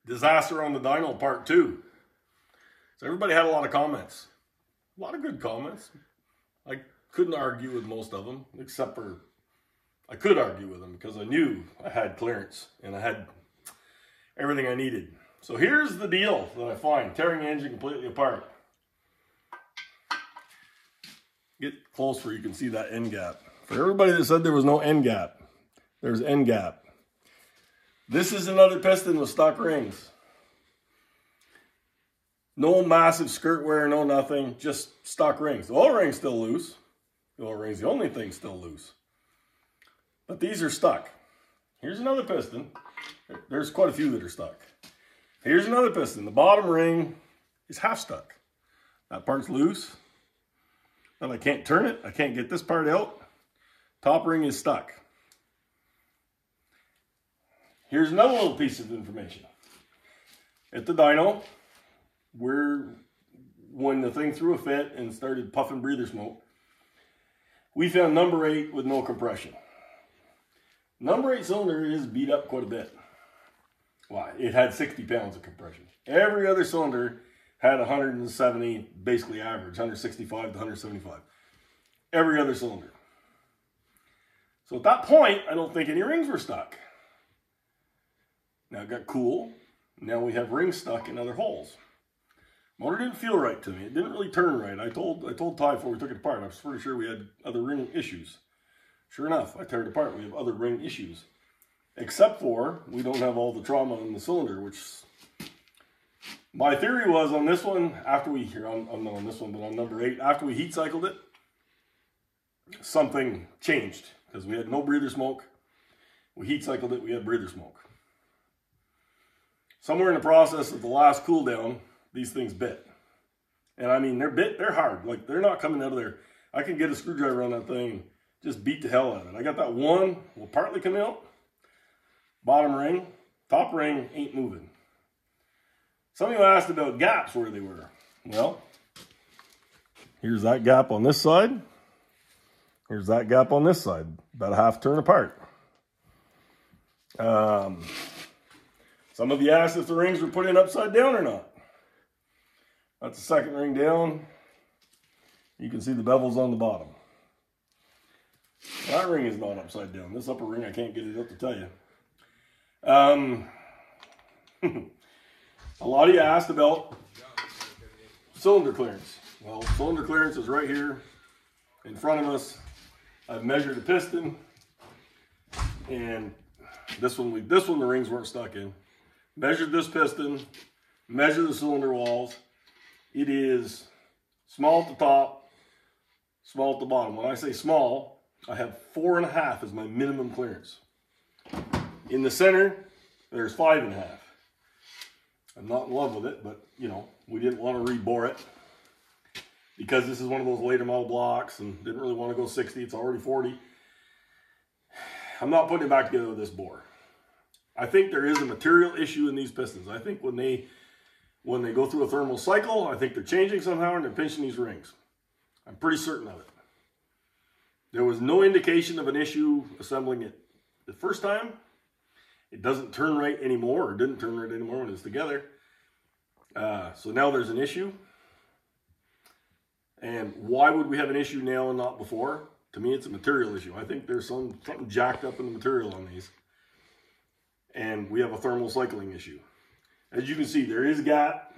Disaster on the dyno part 2. So everybody had a lot of comments. A lot of good comments. I couldn't argue with most of them, except for I could argue with them because I knew I had clearance and I had everything I needed. So here's the deal that I find, tearing the engine completely apart. Get close where you can see that end gap. For everybody that said there was no end gap, there's end gap. This is another piston with stock rings. No massive skirt wear, no nothing, just stock rings. The oil ring's still loose. The oil ring's the only thing still loose. But these are stuck. Here's another piston. There's quite a few that are stuck. Here's another piston. The bottom ring is half stuck. That part's loose. And I can't turn it. I can't get this part out. Top ring is stuck. Here's another little piece of information. At the dyno, when the thing threw a fit and started puffing breather smoke, we found number 8 with no compression. Number 8 cylinder is beat up quite a bit. Why? It had 60 pounds of compression. Every other cylinder had 170, basically average, 165 to 175. Every other cylinder. So at that point, I don't think any rings were stuck. Now it got cool. Now we have rings stuck in other holes. Motor didn't feel right to me. It didn't really turn right. I told Ty before we took it apart, I was pretty sure we had other ring issues. Sure enough, I tear it apart. We have other ring issues. Except for, we don't have all the trauma in the cylinder, which my theory was on this one, after we, here, I'm not on this one, but on number 8, after we heat cycled it, something changed. Because we had no breather smoke. We heat cycled it, we had breather smoke. Somewhere in the process of the last cool down, these things bit. And I mean, they're hard. Like, they're not coming out of there. I can get a screwdriver on that thing, just beat the hell out of it. I got that one, will partly come out. Bottom ring, top ring ain't moving. Some of you asked about gaps where they were. Well, here's that gap on this side. Here's that gap on this side. About a half turn apart. Some of you asked if the rings were put in upside down or not. That's the second ring down. You can see the bevels on the bottom. That ring is not upside down. This upper ring, I can't get it up to tell you. A lot of you asked about cylinder clearance. Well, cylinder clearance is right here in front of us. I've measured the piston, and this one the rings weren't stuck in. Measured this piston, measured the cylinder walls. It is small at the top, small at the bottom. When I say small, I have 4.5 as my minimum clearance. In the center, there's 5.5. I'm not in love with it, but you know, we didn't want to rebore it because this is one of those later model blocks and didn't really want to go 60. It's already 40. I'm not putting it back together with this bore. I think there is a material issue in these pistons. I think when they go through a thermal cycle, I think they're changing somehow and they're pinching these rings. I'm pretty certain of it. There was no indication of an issue assembling it the first time. It doesn't turn right anymore, or didn't turn right anymore when it's together. So now there's an issue. And why would we have an issue now and not before? To me, it's a material issue. I think there's something jacked up in the material on these. And we have a thermal cycling issue. As you can see, there is a gap.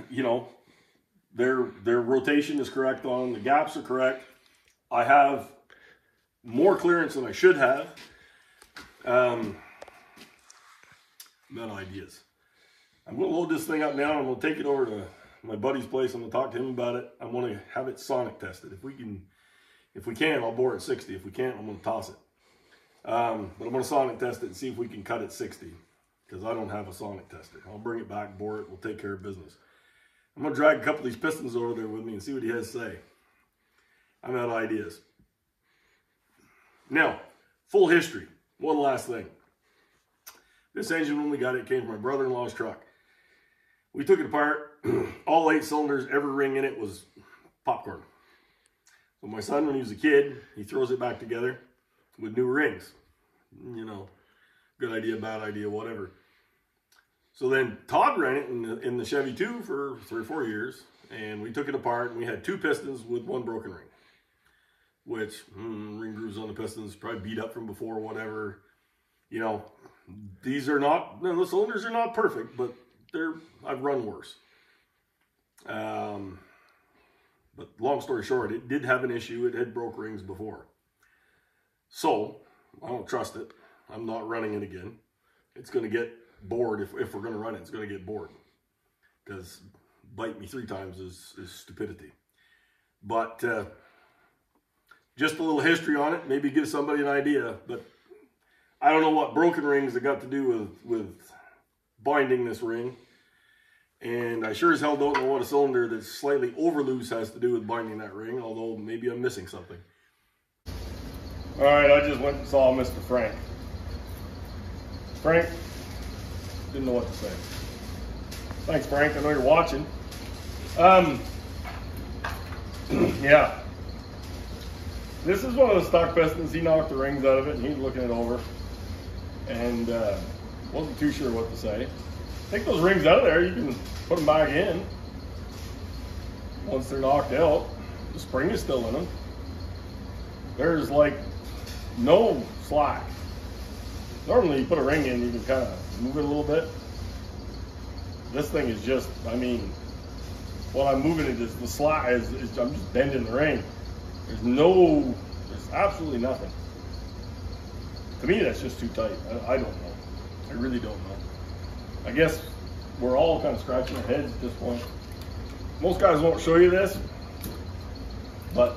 You know, their rotation is correct on, the gaps are correct. I have more clearance than I should have. Not ideas. I'm going to load this thing up now. I'm going to take it over to my buddy's place. I'm going to talk to him about it. I want to have it sonic tested. If we can, I'll bore at 60. If we can't, I'm going to toss it. But I'm going to sonic test it and see if we can cut at 60. Because I don't have a sonic tester. I'll bring it back, bore it. We'll take care of business. I'm going to drag a couple of these pistons over there with me and see what he has to say. I'm out of ideas. Now, full history. One last thing. This engine, when we got it, came from my brother-in-law's truck. We took it apart. All 8 cylinders, every ring in it was popcorn. So my son, when he was a kid, he throws it back together with new rings. You know, good idea, bad idea, whatever. So then Todd ran it in the Chevy 2 for 3 or 4 years, and we took it apart, and we had 2 pistons with 1 broken ring, which ring grooves on the pistons probably beat up from before, whatever. You know, these are not, the cylinders are not perfect, but I've run worse. But long story short, it did have an issue. It had broke rings before. So I don't trust it. I'm not running it again. It's going to get bored if we're going to run it. It's going to get bored, because bite me 3 times is stupidity. But just a little history on it, maybe give somebody an idea. But I don't know what broken rings have got to do with binding this ring. And I sure as hell don't know what a cylinder that's slightly over loose has to do with binding that ring, although maybe I'm missing something. All right, I just went and saw Mr. Frank. Frank, didn't know what to say. Thanks, Frank, I know you're watching. Yeah. This is one of the stock pistons. He knocked the rings out of it, and he's looking it over. And wasn't too sure what to say. Take those rings out of there, you can put them back in. Once they're knocked out, the spring is still in them. There's like no slack. Normally you put a ring in, you can kind of move it a little bit. This thing is just, I mean, while I'm moving it, the slack is I'm just bending the ring. There's absolutely nothing. To me, that's just too tight. I don't know. I really don't know. I guess we're all kind of scratching our heads at this point. Most guys won't show you this, but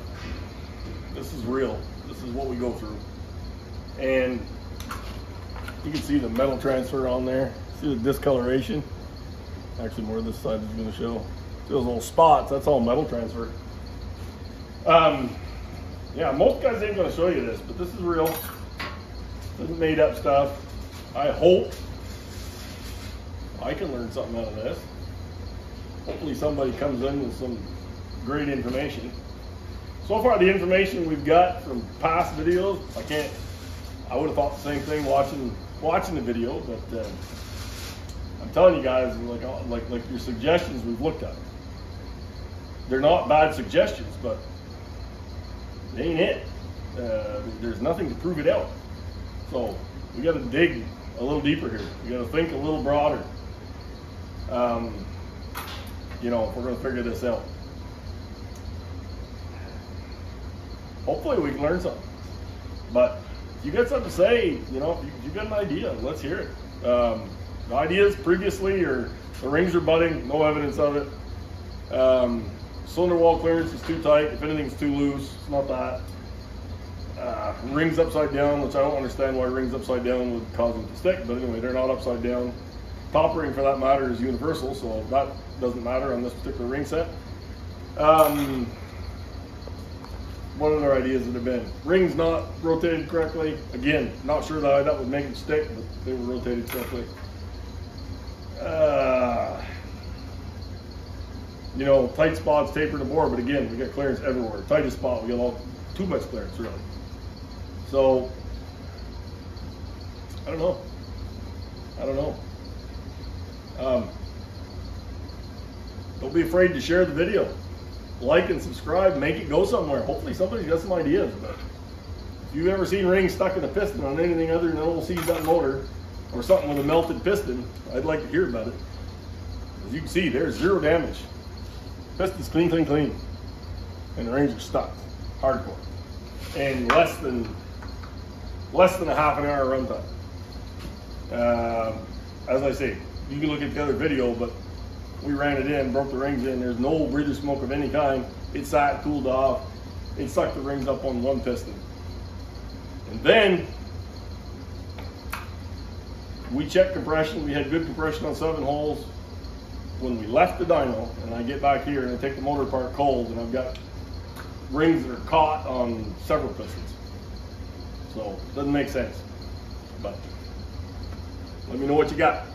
this is real. This is what we go through. And you can see the metal transfer on there. See the discoloration? Actually, more of this side is going to show. See those little spots? That's all metal transfer. Yeah, most guys ain't going to show you this, but this is real. This isn't made up stuff. I hope I can learn something out of this. Hopefully somebody comes in with some great information. So far, the information we've got from past videos, I would have thought the same thing watching the video, but I'm telling you guys, like your suggestions we've looked at. They're not bad suggestions, but they ain't it. There's nothing to prove it out. So we got to dig a little deeper here. We got to think a little broader. You know, if we're going to figure this out. Hopefully we can learn something. But if you got something to say, you know, if you got an idea, let's hear it. The ideas previously, or the rings are butting, no evidence of it. Cylinder wall clearance is too tight. If anything's too loose, it's not that. Rings upside down, which I don't understand why rings upside down would cause them to stick, but anyway, they're not upside down. Top ring, for that matter, is universal, so that doesn't matter on this particular ring set. What other ideas have there been? Rings not rotated correctly. Again, not sure that would make them stick, but they were rotated correctly. You know, tight spots tapering the bore, but again, we got clearance everywhere. Tightest spot, we got too much clearance, really. So, I don't know. Don't be afraid to share the video. Like and subscribe, make it go somewhere. Hopefully somebody's got some ideas. But if you've ever seen rings stuck in a piston on anything other than an old seized-up motor or something with a melted piston, I'd like to hear about it. As you can see, there's 0 damage. Piston's clean, clean, clean. And the rings are stuck, hardcore. And less than a half an hour runtime. As I say, you can look at the other video, but we ran it in, broke the rings in. There's no breather smoke of any kind. It sat, cooled off. It sucked the rings up on one piston. And then we checked compression. We had good compression on 7 holes. When we left the dyno, and I get back here and I take the motor apart cold, and I've got rings that are caught on several pistons. So it doesn't make sense. But let me know what you got.